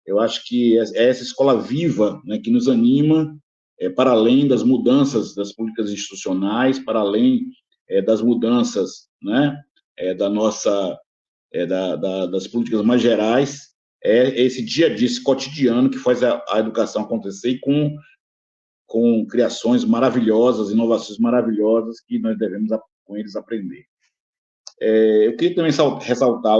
Eu acho que é essa escola viva, né, que nos anima, para além das mudanças das políticas institucionais, para além das mudanças, né, da nossa, das políticas mais gerais, é esse dia a dia, esse cotidiano que faz a educação acontecer e com criações maravilhosas, inovações maravilhosas que nós devemos com eles aprender. Eu queria também ressaltar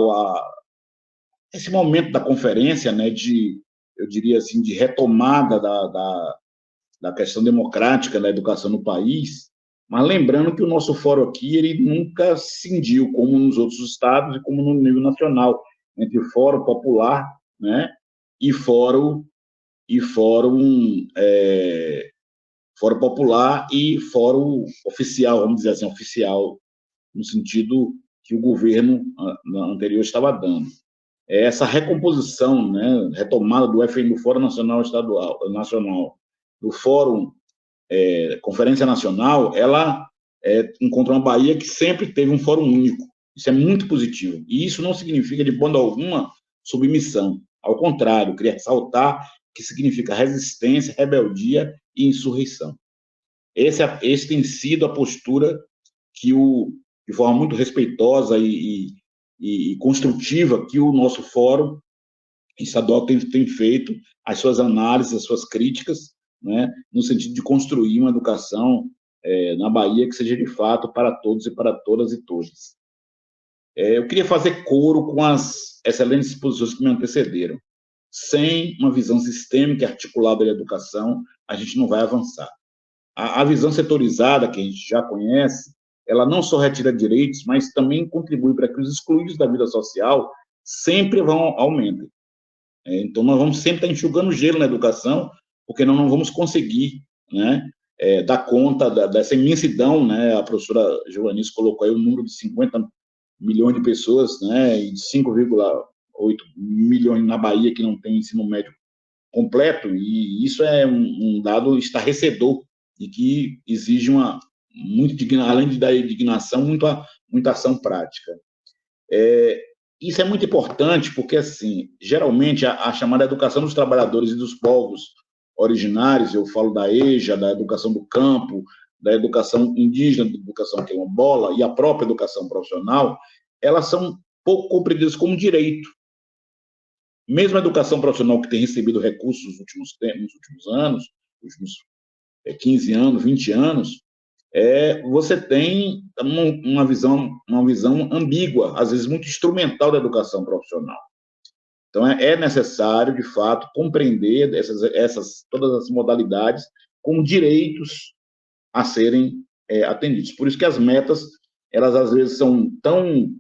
esse momento da conferência, né, eu diria assim, de retomada da questão democrática da educação no país, mas lembrando que o nosso fórum aqui, ele nunca cindiu, como nos outros estados e como no nível nacional, entre fórum popular, né, e fórum, fórum popular e fórum oficial, vamos dizer assim, oficial, no sentido que o governo anterior estava dando. Essa recomposição, né, retomada do FNI, do Fórum Nacional Nacional, do Fórum Conferência Nacional, ela encontra uma Bahia que sempre teve um fórum único. Isso é muito positivo. E isso não significa, de modo alguma, submissão. Ao contrário, queria ressaltar que significa resistência, rebeldia e insurreição. Esse tem sido a postura que, de forma muito respeitosa e construtiva, que o nosso fórum estadual tem feito as suas análises, as suas críticas, né, no sentido de construir uma educação na Bahia que seja de fato para todos e para todas e todos. Eu queria fazer coro com as excelentes exposições que me antecederam. Sem uma visão sistêmica e articulada da educação, a gente não vai avançar. A visão setorizada, que a gente já conhece, ela não só retira direitos, mas também contribui para que os excluídos da vida social sempre aumentem. Então, nós vamos sempre estar enxugando gelo na educação, porque nós não vamos conseguir, né, dar conta dessa imensidão, né? A professora Joanice colocou aí o número de 50 milhões de pessoas, né, e de 5,8 milhões na Bahia que não tem ensino médio completo, e isso é um dado estarrecedor e que exige além da indignação, muita ação prática. Isso é muito importante porque, assim, geralmente, a chamada educação dos trabalhadores e dos povos originários, eu falo da EJA, da educação do campo, da educação indígena, da educação quilombola e a própria educação profissional, elas são pouco compreendidas como direito. Mesmo a educação profissional que tem recebido recursos nos últimos anos, nos últimos 15 anos, 20 anos, você tem uma visão ambígua, às vezes muito instrumental da educação profissional. Então, é necessário, de fato, compreender todas as modalidades como direitos a serem atendidos. Por isso que as metas, elas às vezes são tão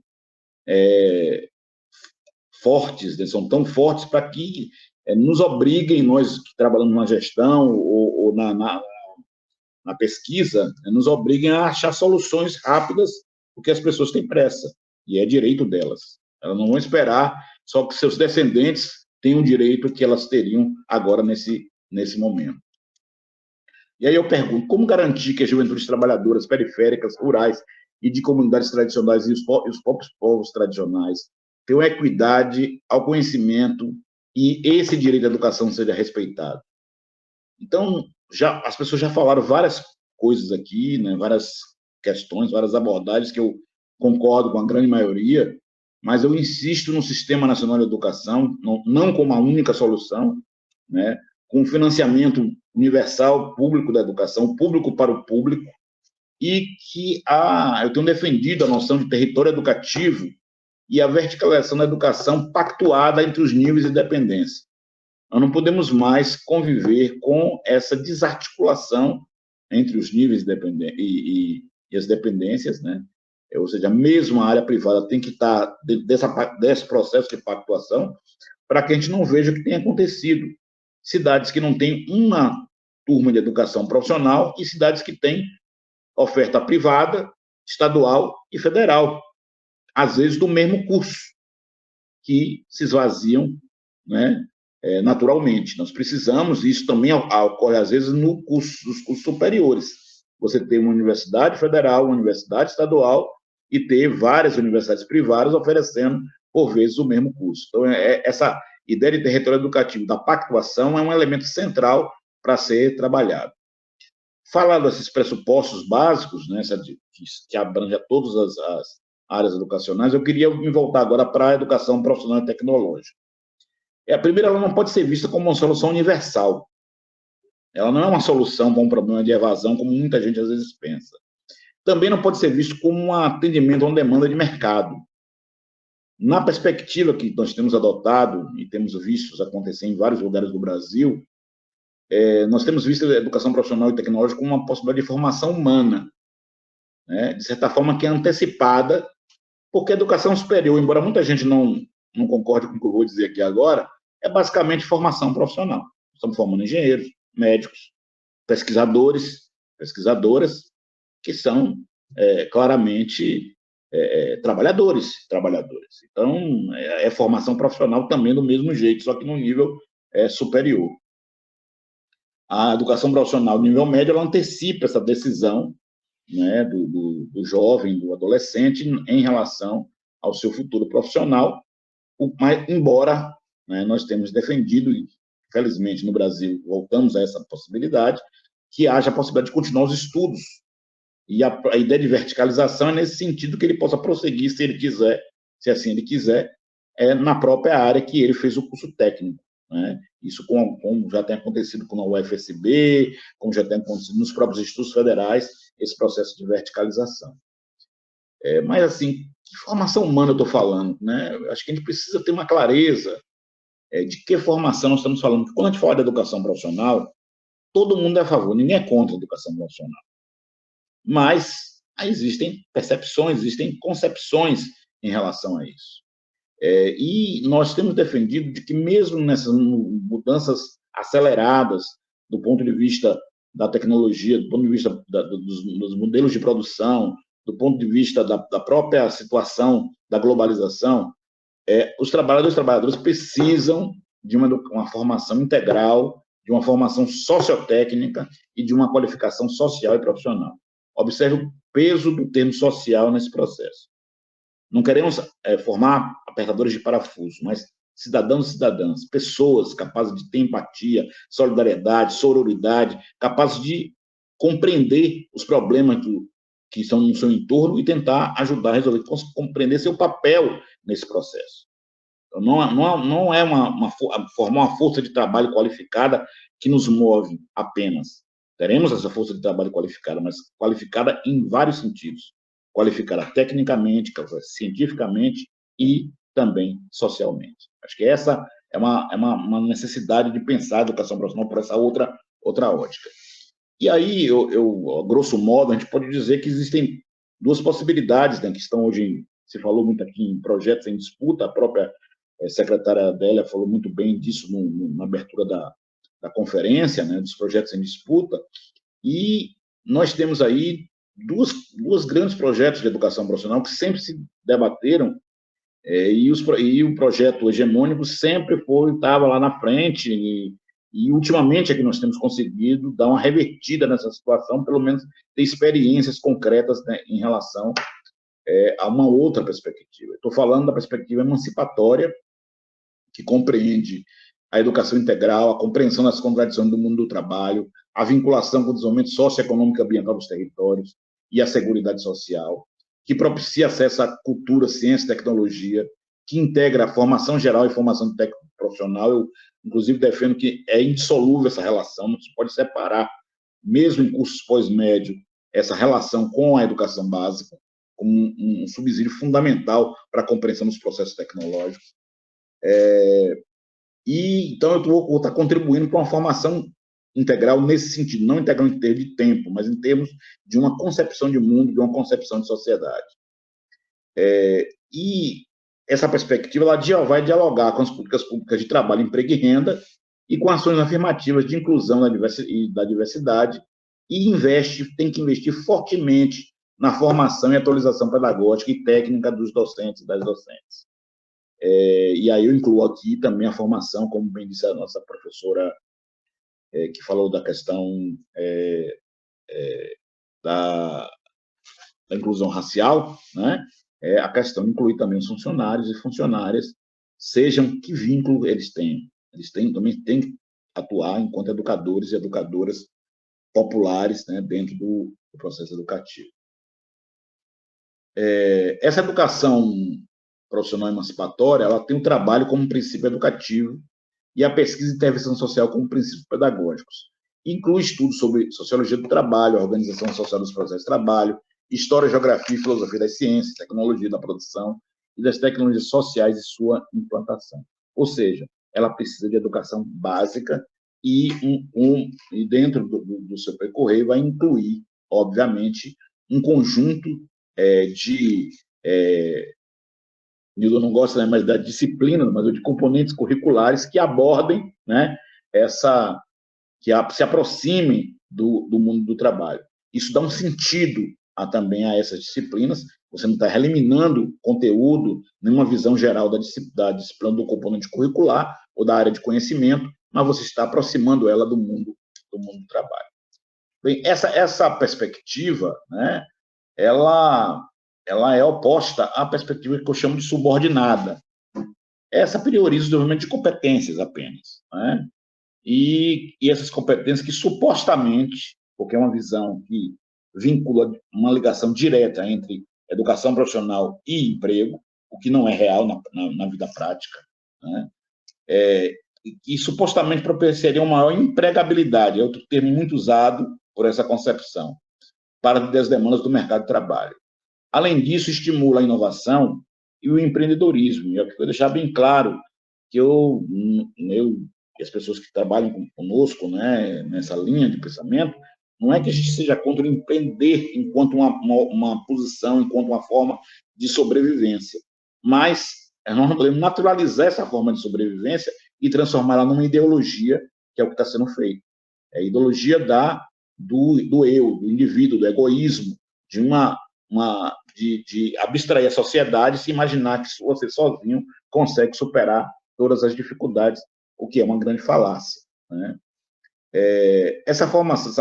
fortes, né? São tão fortes para que nos obriguem, nós que trabalhamos na gestão ou na pesquisa, nos obriguem a achar soluções rápidas, porque as pessoas têm pressa, e é direito delas. Elas não vão esperar só que seus descendentes tenham o direito que elas teriam agora nesse momento. E aí eu pergunto, como garantir que as juventudes trabalhadoras periféricas, rurais e de comunidades tradicionais e os próprios povos tradicionais tenham equidade ao conhecimento e esse direito à educação seja respeitado? Então, as pessoas já falaram várias coisas aqui, né, várias questões, várias abordagens que eu concordo com a grande maioria, mas eu insisto no Sistema Nacional de Educação, não como a única solução, né, com financiamento universal, público da educação, público para o público, e que eu tenho defendido a noção de território educativo e a verticalização da educação pactuada entre os níveis de dependência. Nós não podemos mais conviver com essa desarticulação entre os níveis e as dependências, né? Ou seja, mesmo a área privada tem que estar desse processo de pactuação para que a gente não veja o que tem acontecido. Cidades que não têm uma turma de educação profissional e cidades que têm oferta privada, estadual e federal, às vezes do mesmo curso, que se esvaziam, né, naturalmente. Nós precisamos, isso também ocorre às vezes nos cursos superiores. Você tem uma universidade federal, uma universidade estadual e ter várias universidades privadas oferecendo, por vezes, o mesmo curso. Então, ideia de território educativo, da pactuação, é um elemento central para ser trabalhado. Falando desses pressupostos básicos, né, que abrange todas as áreas educacionais, eu queria me voltar agora para a educação profissional e tecnológica. A primeira, ela não pode ser vista como uma solução universal. Ela não é uma solução para um problema de evasão, como muita gente às vezes pensa. Também não pode ser visto como um atendimento a uma demanda de mercado. Na perspectiva que nós temos adotado e temos visto acontecer em vários lugares do Brasil, nós temos visto a educação profissional e tecnológica como uma possibilidade de formação humana, né? De certa forma que é antecipada, porque a educação superior, embora muita gente não concorde com o que eu vou dizer aqui agora, é basicamente formação profissional. Estamos formando engenheiros, médicos, pesquisadores, pesquisadoras, que são claramente trabalhadores. Então, é formação profissional também do mesmo jeito, só que no nível superior. A educação profissional no nível médio, ela antecipa essa decisão, né, do jovem, do adolescente, em relação ao seu futuro profissional, mas, embora, né, nós temos defendido, e felizmente no Brasil voltamos a essa possibilidade, que haja a possibilidade de continuar os estudos. E a ideia de verticalização é nesse sentido, que ele possa prosseguir, se ele quiser, se assim ele quiser, na própria área que ele fez o curso técnico, né? Isso como já tem acontecido com a UFSB, como já tem acontecido nos próprios institutos federais, esse processo de verticalização. Mas, assim, que formação humana eu estou falando, né? Acho que a gente precisa ter uma clareza de que formação nós estamos falando. Porque quando a gente fala de educação profissional, todo mundo é a favor, ninguém é contra a educação profissional. Mas existem percepções, existem concepções em relação a isso. E nós temos defendido de que, mesmo nessas mudanças aceleradas do ponto de vista da tecnologia, do ponto de vista dos modelos de produção, do ponto de vista da própria situação da globalização, os trabalhadores e trabalhadoras precisam de uma formação integral, de uma formação sociotécnica e de uma qualificação social e profissional. Observe o peso do termo social nesse processo. Não queremos formar apertadores de parafuso, mas cidadãos e cidadãs, pessoas capazes de ter empatia, solidariedade, sororidade, capazes de compreender os problemas que estão no seu entorno e tentar ajudar a resolver, compreender seu papel nesse processo. Então, não é formar uma força de trabalho qualificada que nos move apenas. Teremos essa força de trabalho qualificada, mas qualificada em vários sentidos. Qualificada tecnicamente, cientificamente e também socialmente. Acho que essa é uma necessidade de pensar a educação profissional por essa outra ótica. E aí, grosso modo, a gente pode dizer que existem duas possibilidades, né, que estão hoje, se falou muito aqui em projetos em disputa, a própria secretária Adélia falou muito bem disso na abertura da conferência, né, dos projetos em disputa, e nós temos aí dois grandes projetos de educação profissional que sempre se debateram, e o projeto hegemônico sempre estava lá na frente, e ultimamente é que nós temos conseguido dar uma revertida nessa situação, pelo menos ter experiências concretas, né, em relação a uma outra perspectiva. Estou falando da perspectiva emancipatória, que compreende a educação integral, a compreensão das contradições do mundo do trabalho, a vinculação com o desenvolvimento socioeconômico e ambiental dos territórios e a seguridade social, que propicia acesso à cultura, ciência e tecnologia, que integra a formação geral e formação técnico profissional. Eu, inclusive, defendo que é indissolúvel essa relação, não se pode separar, mesmo em cursos pós-médio, essa relação com a educação básica, como um subsídio fundamental para a compreensão dos processos tecnológicos. Então, eu vou estar contribuindo para uma formação integral nesse sentido, não integral em termos de tempo, mas em termos de uma concepção de mundo, de uma concepção de sociedade. E essa perspectiva ela vai dialogar com as políticas públicas de trabalho, emprego e renda, e com ações afirmativas de inclusão da diversidade, e tem que investir fortemente na formação e atualização pedagógica e técnica dos docentes e das docentes. E aí eu incluo aqui também a formação, como bem disse a nossa professora, que falou da questão da inclusão racial, né? A questão de incluir também os funcionários e funcionárias sejam que vínculo eles tenham. Eles também têm que atuar enquanto educadores e educadoras populares, né, dentro do processo educativo. Essa educação profissional emancipatória, ela tem o trabalho como princípio educativo e a pesquisa e intervenção social como princípios pedagógicos. Inclui estudos sobre sociologia do trabalho, organização social dos processos de trabalho, história, geografia e filosofia das ciências, tecnologia da produção e das tecnologias sociais e sua implantação. Ou seja, ela precisa de educação básica e, e dentro do seu percorrer vai incluir, obviamente, um conjunto de Nildo não gosta mais da disciplina, mas de componentes curriculares que abordem, né, se aproximem do mundo do trabalho. Isso dá um sentido também a essas disciplinas. Você não está eliminando conteúdo, nenhuma visão geral da disciplina do componente curricular ou da área de conhecimento, mas você está aproximando ela do mundo do trabalho. Bem, essa perspectiva, né, ela é oposta à perspectiva que eu chamo de subordinada. Essa prioriza o desenvolvimento de competências apenas, né? E essas competências que supostamente, porque é uma visão que vincula uma ligação direta entre educação profissional e emprego, o que não é real na vida prática, né? E supostamente propicia uma maior empregabilidade, é outro termo muito usado por essa concepção, para as demandas do mercado de trabalho. Além disso, estimula a inovação e o empreendedorismo. E eu quero deixar bem claro que eu e as pessoas que trabalham conosco, né, nessa linha de pensamento, não é que a gente seja contra o empreender enquanto uma posição, enquanto uma forma de sobrevivência, mas nós não podemos naturalizar essa forma de sobrevivência e transformá-la numa ideologia, que é o que está sendo feito. É a ideologia do eu, do indivíduo, do egoísmo, de abstrair a sociedade e se imaginar que você sozinho consegue superar todas as dificuldades, o que é uma grande falácia, né? Essa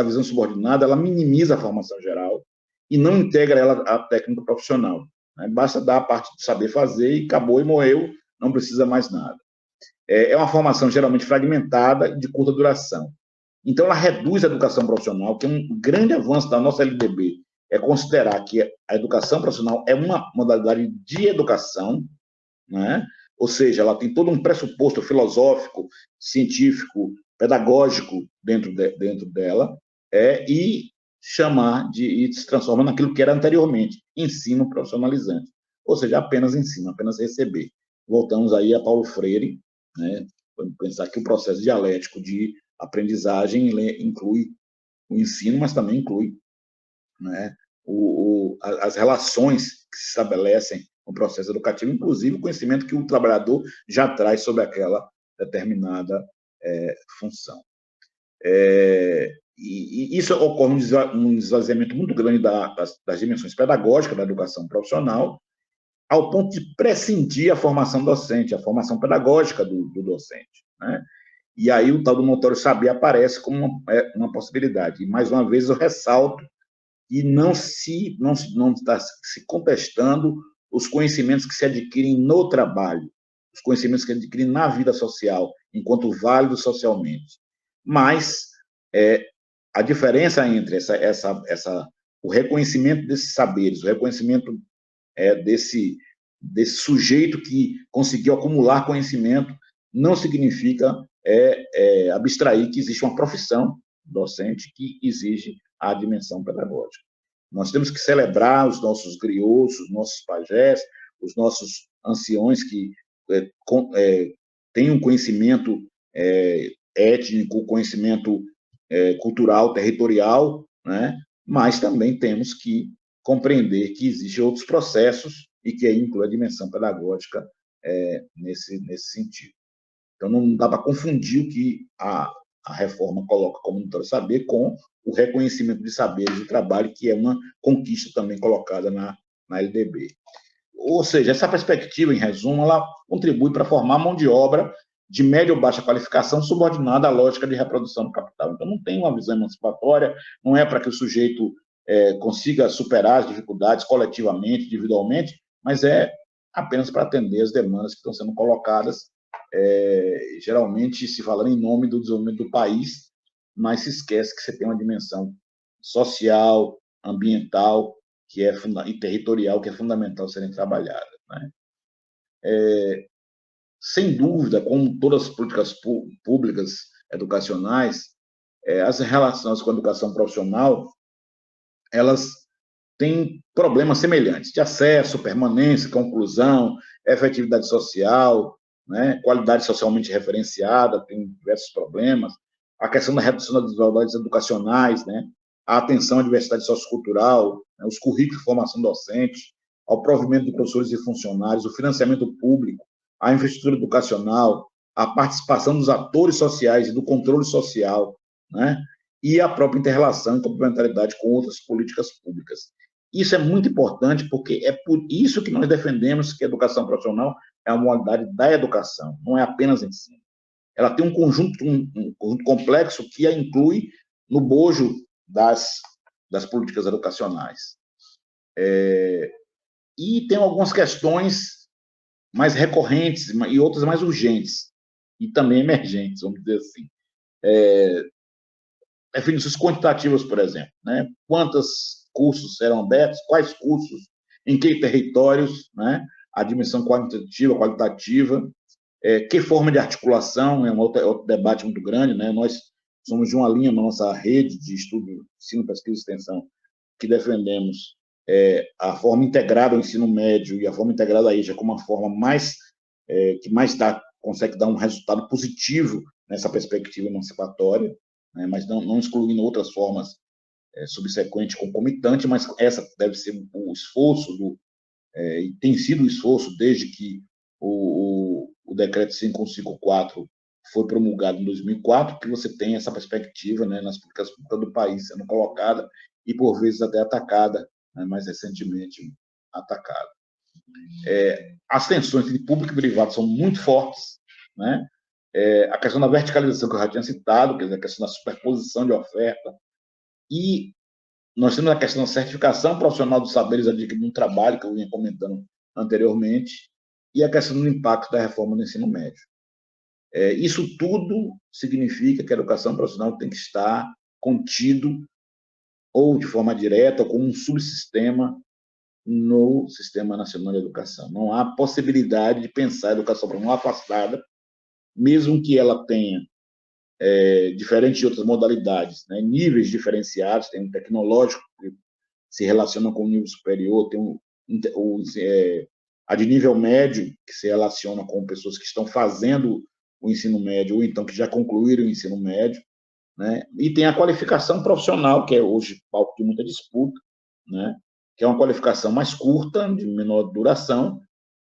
visão subordinada, ela minimiza a formação geral e não integra ela à técnica profissional, né? Basta dar a parte de saber fazer e acabou e morreu, não precisa mais nada. É uma formação geralmente fragmentada e de curta duração. Então, ela reduz a educação profissional, que é um grande avanço da nossa LDB, é considerar que a educação profissional é uma modalidade de educação, né? Ou seja, ela tem todo um pressuposto filosófico, científico, pedagógico dentro dela, e se transforma naquilo que era anteriormente, ensino profissionalizante. Ou seja, apenas ensino, apenas receber. Voltamos aí a Paulo Freire, né? Vamos pensar que o processo dialético de aprendizagem inclui o ensino, mas também inclui, né, as relações que se estabelecem no processo educativo, inclusive o conhecimento que o trabalhador já traz sobre aquela determinada função. E isso ocorre um esvaziamento muito grande das dimensões pedagógicas da educação profissional, ao ponto de prescindir a formação docente, a formação pedagógica do docente, né? E aí o tal do notório saber aparece como uma possibilidade. E, mais uma vez, eu ressalto que não está se contestando os conhecimentos que se adquirem no trabalho, os conhecimentos que se adquirem na vida social, enquanto válidos socialmente. Mas a diferença entre o reconhecimento desses saberes, o reconhecimento desse sujeito que conseguiu acumular conhecimento, não significa abstrair que existe uma profissão docente que exige a dimensão pedagógica. Nós temos que celebrar os nossos griots, os nossos pajés, os nossos anciões que têm um conhecimento étnico, conhecimento cultural, territorial, né? Mas também temos que compreender que existem outros processos e que aí inclui a dimensão pedagógica nesse sentido. Então, não dá para confundir o que a reforma coloca como notório saber com o reconhecimento de saberes de trabalho, que é uma conquista também colocada na LDB. Ou seja, essa perspectiva, em resumo, ela contribui para formar mão de obra de média ou baixa qualificação subordinada à lógica de reprodução do capital. Então, não tem uma visão emancipatória, não é para que o sujeito consiga superar as dificuldades coletivamente, individualmente, mas é apenas para atender as demandas que estão sendo colocadas, geralmente se falando em nome do desenvolvimento do país, mas se esquece que você tem uma dimensão social, ambiental, e territorial, que é fundamental serem trabalhadas, né? Sem dúvida, como todas as políticas públicas educacionais, as relações com a educação profissional, elas têm problemas semelhantes, de acesso, permanência, conclusão, efetividade social, né, qualidade socialmente referenciada, tem diversos problemas, a questão da redução das desigualdades educacionais, né, a atenção à diversidade sociocultural, né, os currículos de formação docente, ao provimento de professores e funcionários, o financiamento público, a infraestrutura educacional, a participação dos atores sociais e do controle social, né, e a própria interrelação e complementaridade com outras políticas públicas. Isso é muito importante, porque é por isso que nós defendemos que a educação profissional é uma modalidade da educação, não é apenas ensino. Ela tem um conjunto complexo que a inclui no bojo das políticas educacionais. E tem algumas questões mais recorrentes e outras mais urgentes, e também emergentes, vamos dizer assim. Definições quantitativas, por exemplo, né? Quantos cursos serão abertos, quais cursos, em que territórios, né? A dimensão quantitativa, qualitativa, que forma de articulação, é outro debate muito grande, né? Nós somos de uma linha na nossa rede de estudo, ensino, pesquisa e extensão, que defendemos a forma integrada ao ensino médio e a forma integrada à EJA como uma forma que mais consegue dar um resultado positivo nessa perspectiva emancipatória, né, mas não excluindo outras formas subsequentes, concomitantes, mas essa deve ser o esforço, e tem sido o esforço desde que o decreto 5154 foi promulgado em 2004, que você tem essa perspectiva, né, nas políticas públicas do país sendo colocada e, por vezes, até atacada, né, mais recentemente atacada. As tensões entre público e privado são muito fortes, né? A questão da verticalização que eu já tinha citado, quer dizer, a questão da superposição de oferta, e nós temos a questão da certificação profissional dos saberes adquiridos no trabalho, que eu vinha comentando anteriormente, e a questão do impacto da reforma do ensino médio. Isso tudo significa que a educação profissional tem que estar contido, ou de forma direta, ou como um subsistema no Sistema Nacional de Educação. Não há possibilidade de pensar a educação profissional afastada, mesmo que ela tenha diferente de outras modalidades, né, níveis diferenciados, tem um tecnológico que se relaciona com o nível superior, tem a de nível médio, que se relaciona com pessoas que estão fazendo o ensino médio, ou então que já concluíram o ensino médio, né, e tem a qualificação profissional, que é hoje palco de muita disputa, né, que é uma qualificação mais curta, de menor duração,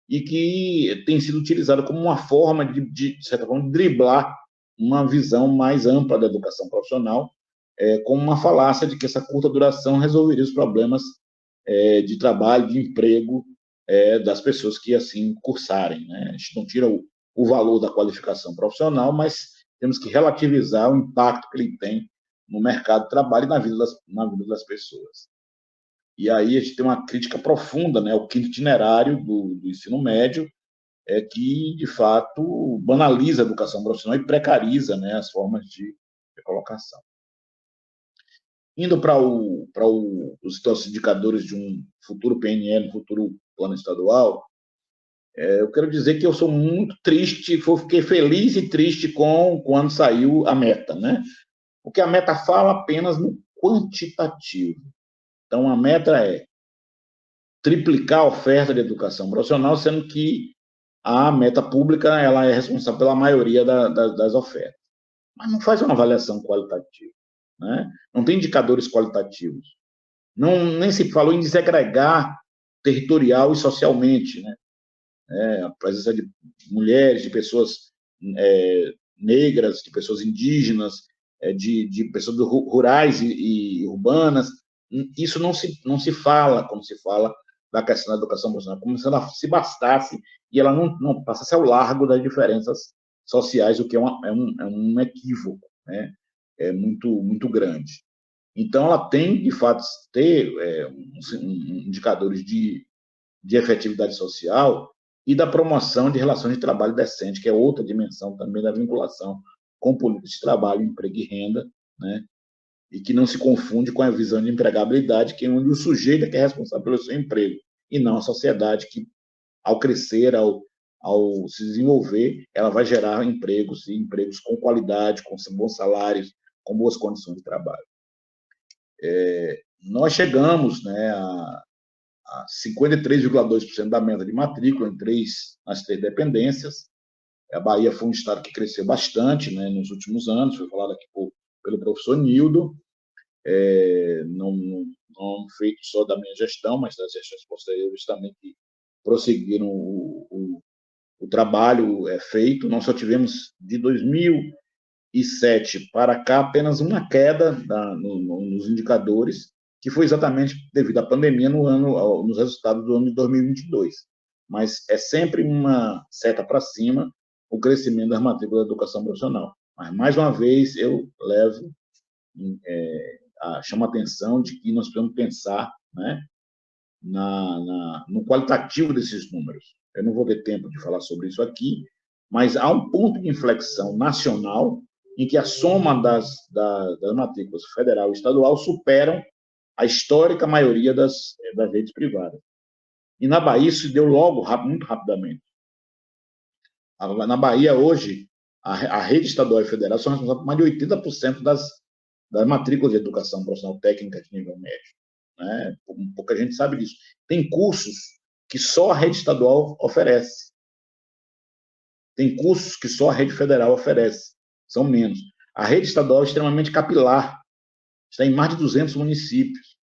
e que tem sido utilizada como uma forma de certa forma, de driblar uma visão mais ampla da educação profissional, com uma falácia de que essa curta duração resolveria os problemas de trabalho, de emprego das pessoas que assim cursarem, né? A gente não tira o valor da qualificação profissional, mas temos que relativizar o impacto que ele tem no mercado de trabalho e na vida das pessoas. E aí a gente tem uma crítica profunda, né, ao quinto itinerário do ensino médio, que, de fato, banaliza a educação profissional e precariza, né, as formas de colocação. Indo para os indicadores de um futuro PNL, um futuro plano estadual, eu quero dizer que eu sou muito triste, fiquei feliz e triste quando saiu a meta, né? Porque a meta fala apenas no quantitativo. Então, a meta é triplicar a oferta de educação profissional, sendo que a meta pública ela é responsável pela maioria das ofertas. Mas não faz uma avaliação qualitativa, né? Não tem indicadores qualitativos. Nem se falou em desagregar territorial e socialmente, né? A presença de mulheres, de pessoas negras, de pessoas indígenas, de pessoas rurais e urbanas. Isso não se fala quando se fala da questão da educação profissional, como se ela se bastasse e ela não passasse ao largo das diferenças sociais, o que é um equívoco, né? Muito grande. Então, ela tem, de fato, ter indicadores de efetividade social e da promoção de relações de trabalho decente, que é outra dimensão também da vinculação com políticas de trabalho, emprego e renda, né? E que não se confunde com a visão de empregabilidade, que é onde o sujeito é que é responsável pelo seu emprego, e não a sociedade que, ao crescer, ao se desenvolver, ela vai gerar empregos, e empregos com qualidade, com bons salários, com boas condições de trabalho. Nós chegamos, né, a 53,2% da meta de matrícula nas três dependências. A Bahia foi um estado que cresceu bastante, né, nos últimos anos, foi falado aqui pelo professor Nildo, não feito só da minha gestão, mas das gestões posteriores também que prosseguiram o trabalho feito. Nós só tivemos, de 2007 para cá, apenas uma queda nos indicadores, que foi exatamente devido à pandemia nos resultados do ano de 2022. Mas é sempre uma seta para cima o crescimento das matrículas da educação profissional. Mas, mais uma vez, eu chamo a atenção de que nós precisamos pensar, né, no qualitativo desses números. Eu não vou ter tempo de falar sobre isso aqui, mas há um ponto de inflexão nacional em que a soma das matrículas federal e estadual superam a histórica maioria das redes privadas. E na Bahia isso deu logo, muito rapidamente. Na Bahia, hoje, a rede estadual e federal são responsáveis por mais de 80% das matrículas de educação profissional técnica de nível médio. Né? Pouca gente sabe disso. Tem cursos que só a rede estadual oferece. Tem cursos que só a rede federal oferece. São menos. A rede estadual é extremamente capilar. Está em mais de 200 municípios.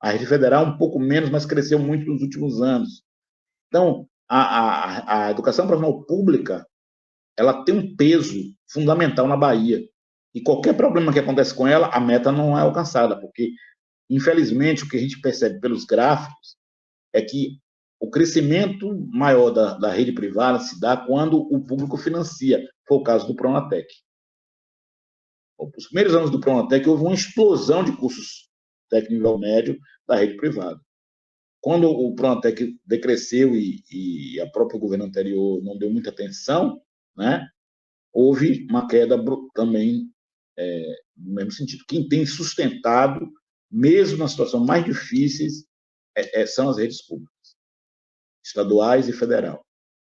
A rede federal um pouco menos, mas cresceu muito nos últimos anos. Então, a educação profissional pública, ela tem um peso fundamental na Bahia. E qualquer problema que acontece com ela, a meta não é alcançada, porque, infelizmente, o que a gente percebe pelos gráficos é que o crescimento maior da rede privada se dá quando o público financia. Foi o caso do Pronatec. Os primeiros anos do Pronatec houve uma explosão de cursos técnico nível médio da rede privada. Quando o Pronatec decresceu e a própria governo anterior não deu muita atenção, né, houve uma queda também no mesmo sentido. Quem tem sustentado, mesmo na situação mais difíceis, são as redes públicas, estaduais e federal.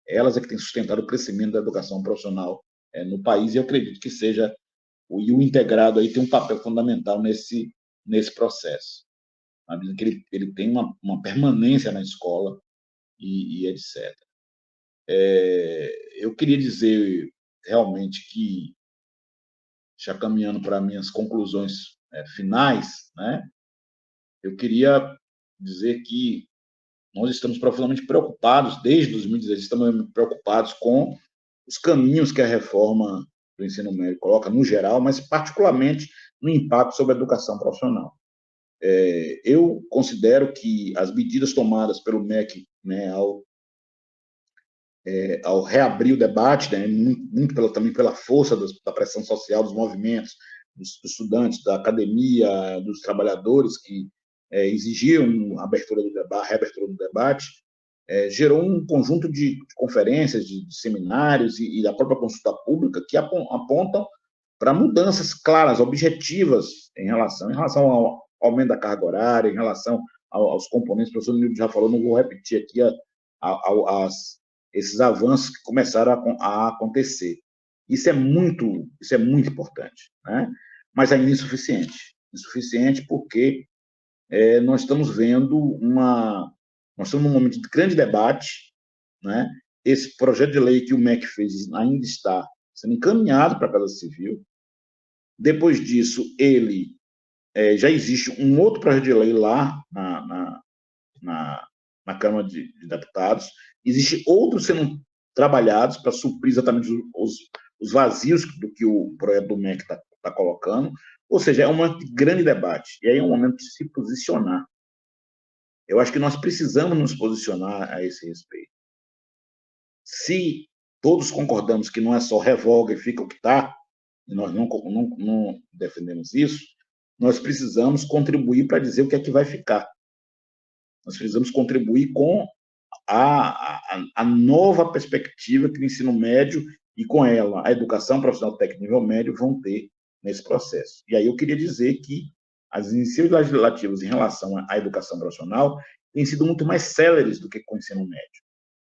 Elas é que têm sustentado o crescimento da educação profissional no país, e eu acredito que seja, e o integrado aí tem um papel fundamental nesse processo, na medida que ele tem uma permanência na escola e etc. Eu queria dizer realmente que, já caminhando para minhas conclusões finais, né, eu queria dizer que nós estamos profundamente preocupados, desde 2016, estamos preocupados com os caminhos que a reforma do ensino médio coloca, no geral, mas particularmente no impacto sobre a educação profissional. Eu considero que as medidas tomadas pelo MEC, né, ao reabrir o debate, né, muito também pela força da pressão social dos movimentos, dos estudantes, da academia, dos trabalhadores que exigiam a reabertura do debate, gerou um conjunto de conferências, de seminários e da própria consulta pública que apontam para mudanças claras, objetivas em relação ao aumento da carga horária, em relação aos componentes. O professor Nildo já falou, não vou repetir aqui esses avanços que começaram a acontecer. Isso é muito importante, né? Mas ainda insuficiente. Insuficiente porque nós estamos vendo nós estamos num momento de grande debate, né? Esse projeto de lei que o MEC fez ainda está sendo encaminhado para a Casa Civil. Depois disso, já existe um outro projeto de lei lá na Câmara de Deputados. Existem outros sendo trabalhados para suprir exatamente os vazios do que o projeto do MEC está colocando. Ou seja, é um momento de grande debate. E aí é um momento de se posicionar. Eu acho que nós precisamos nos posicionar a esse respeito. Se todos concordamos que não é só revoga e fica o que está, e nós não defendemos isso, nós precisamos contribuir para dizer o que é que vai ficar. Nós precisamos contribuir com a nova perspectiva que o ensino médio e, com ela, a educação profissional técnica nível médio vão ter nesse processo. E aí eu queria dizer que as iniciativas legislativas em relação à educação profissional têm sido muito mais céleres do que com o ensino médio,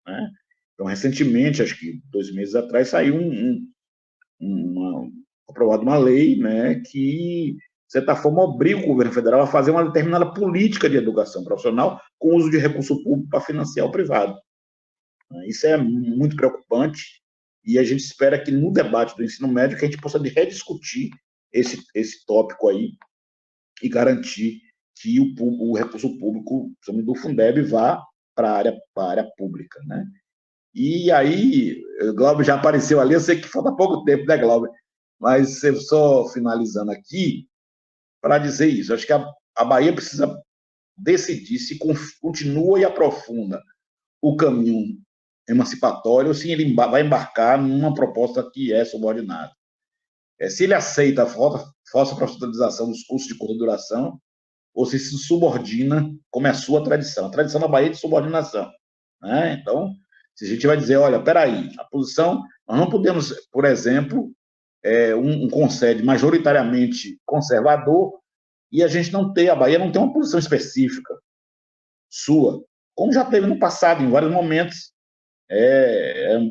né? Então, recentemente, acho que 2 meses atrás, saiu aprovada uma lei, né, que, de certa forma, obriga o governo federal a fazer uma determinada política de educação profissional com uso de recurso público para financiar o privado. Isso é muito preocupante e a gente espera que no debate do ensino médio que a gente possa rediscutir esse tópico aí e garantir que o recurso público, principalmente do Fundeb, vá para a área pública, né? E aí, Glauber já apareceu ali, eu sei que falta pouco tempo, né, Glauber? Mas só finalizando aqui, para dizer isso, acho que a Bahia precisa decidir se continua e aprofunda o caminho emancipatório ou se ele vai embarcar numa proposta que é subordinada. Se ele aceita a falsa profissionalização dos cursos de curta duração ou se subordina como é a sua tradição. A tradição da Bahia é de subordinação, né? Então, se a gente vai dizer, olha, peraí, a posição, nós não podemos, por exemplo, um conselho majoritariamente conservador e a gente não ter, a Bahia não tem uma posição específica sua, como já teve no passado, em vários momentos,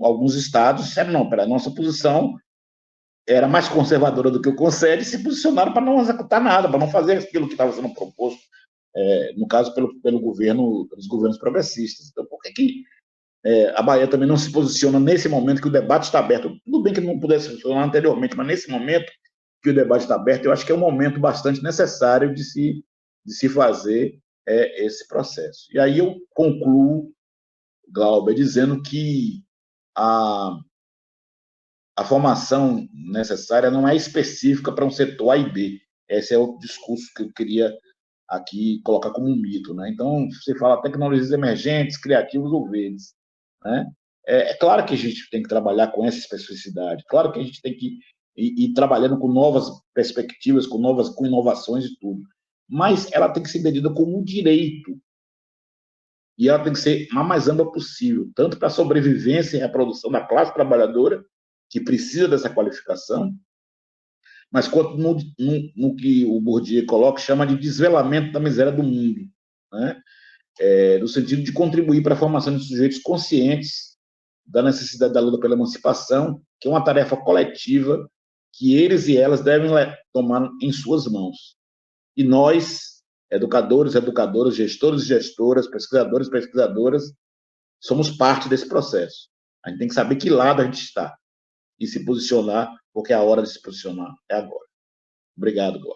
alguns estados disseram, não, pera, a nossa posição era mais conservadora do que o Conselho e se posicionaram para não executar nada, para não fazer aquilo que estava sendo proposto, no caso, pelos governos progressistas. Então, por que a Bahia também não se posiciona nesse momento que o debate está aberto? Tudo bem que não pudesse funcionar anteriormente, mas nesse momento que o debate está aberto, eu acho que é um momento bastante necessário de se fazer esse processo. E aí eu concluo, Glauber, dizendo que a formação necessária não é específica para um setor A e B. Esse é o discurso que eu queria aqui colocar como um mito, né? Então, você fala tecnologias emergentes, criativos ou verdes, né? Claro que a gente tem que trabalhar com essa especificidade, claro que a gente tem que ir trabalhando com novas perspectivas, com inovações e tudo, mas ela tem que ser entendida como um direito e ela tem que ser a mais ampla possível, tanto para a sobrevivência e reprodução da classe trabalhadora, que precisa dessa qualificação, mas quanto no que o Bourdieu coloca, chama de desvelamento da miséria do mundo, né? No sentido de contribuir para a formação de sujeitos conscientes da necessidade da luta pela emancipação, que é uma tarefa coletiva que eles e elas devem tomar em suas mãos. E nós, educadores, educadoras, gestores e gestoras, pesquisadores e pesquisadoras, somos parte desse processo. A gente tem que saber que lado a gente está e se posicionar, porque a hora de se posicionar é agora. Obrigado, Boa.